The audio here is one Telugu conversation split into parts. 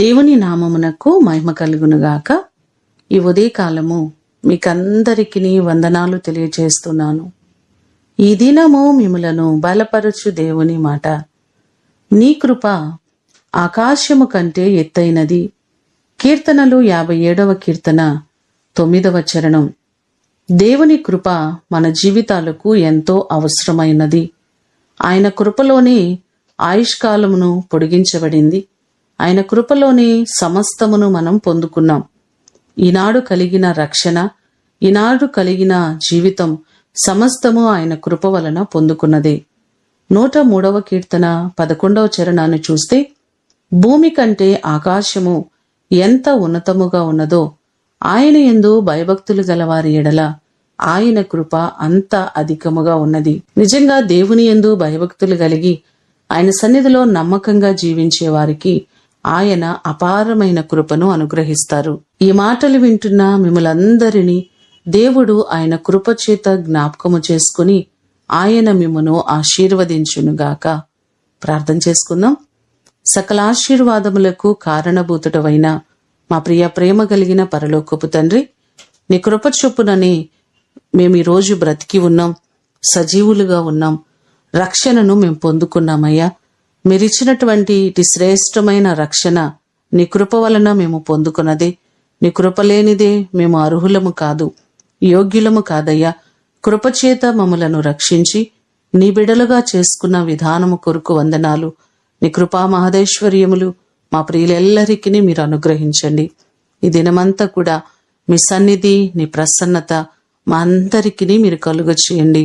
దేవుని నామమునకు మహిమ కలుగునుగాక. ఈ ఉదయకాలము మీకందరికీ వందనాలు తెలియజేస్తున్నాను. ఈ దినము మిమ్ములను బలపరచు దేవుని మాట. నీ కృప ఆకాశము కంటే ఎత్తైనది. కీర్తనలు 57వ కీర్తన 9వ చరణం. దేవుని కృప మన జీవితాలకు ఎంతో అవసరమైనది. ఆయన కృపలోనే ఆయుష్కాలమును పొడిగించబడింది. ఆయన కృపలోనే సమస్తమును మనం పొందుకున్నాం. ఈనాడు కలిగిన రక్షణ, ఈనాడు కలిగిన జీవితం సమస్తము ఆయన కృప వలన పొందుకున్నదే. 103వ కీర్తన 11వ చరణాన్ని చూస్తే, భూమి కంటే ఆకాశము ఎంత ఉన్నతముగా ఉన్నదో ఆయన యందు భయభక్తులు గలవారి ఎడల ఆయన కృప అంత అధికముగా ఉన్నది. నిజంగా దేవుని యందు భయభక్తులు కలిగి ఆయన సన్నిధిలో నమ్మకంగా జీవించే వారికి ఆయన అపారమైన కృపను అనుగ్రహిస్తారు. ఈ మాటలు వింటున్న మిమ్మలందరినీ దేవుడు ఆయన కృప చేత జ్ఞాపకము చేసుకుని ఆయన మిమ్మును ఆశీర్వదించునుగాక. ప్రార్థన చేసుకుందాం. సకల ఆశీర్వాదములకు కారణభూతుడవైన మా ప్రేమ కలిగిన పరలోకపు తండ్రి, నీ కృప చొప్పుననే మేము ఈరోజు బ్రతికి ఉన్నాం, సజీవులుగా ఉన్నాం, రక్షణను మేము పొందుకున్నామయ్యా. మీరిచ్చినటువంటి ఇటు శ్రేష్టమైన రక్షణ నీ కృప వలన మేము పొందుకున్నదే. నీ కృప లేనిదే మేము అర్హులము కాదు, యోగ్యులము కాదయ్యా. కృపచేత మమ్మలను రక్షించి నీ బిడలుగా చేసుకున్న విధానము కొరకు వందనాలు. నీ కృపా మహదేశ్వర్యములు మా ప్రియులెల్లరికీ మీరు అనుగ్రహించండి. ఈ దినమంతా కూడా మీ సన్నిధి, నీ ప్రసన్నత మా అందరికీ మీరు కలుగ చేయండి.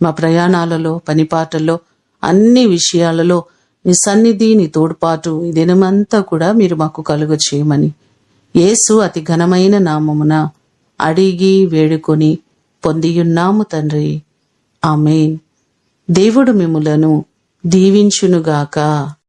మా ప్రయాణాలలో, పనిపాటల్లో, అన్ని విషయాలలో నీ సన్నిధి, నీ తోడ్పాటు ఈ దినమంతా కూడా మీరు మాకు కలుగ చేయమని యేసు అతి ఘనమైన నామమున అడిగి వేడుకొని పొందియున్నాము తండ్రి. ఆమేన్. దేవుడు మిమ్ములను దీవించునుగాక.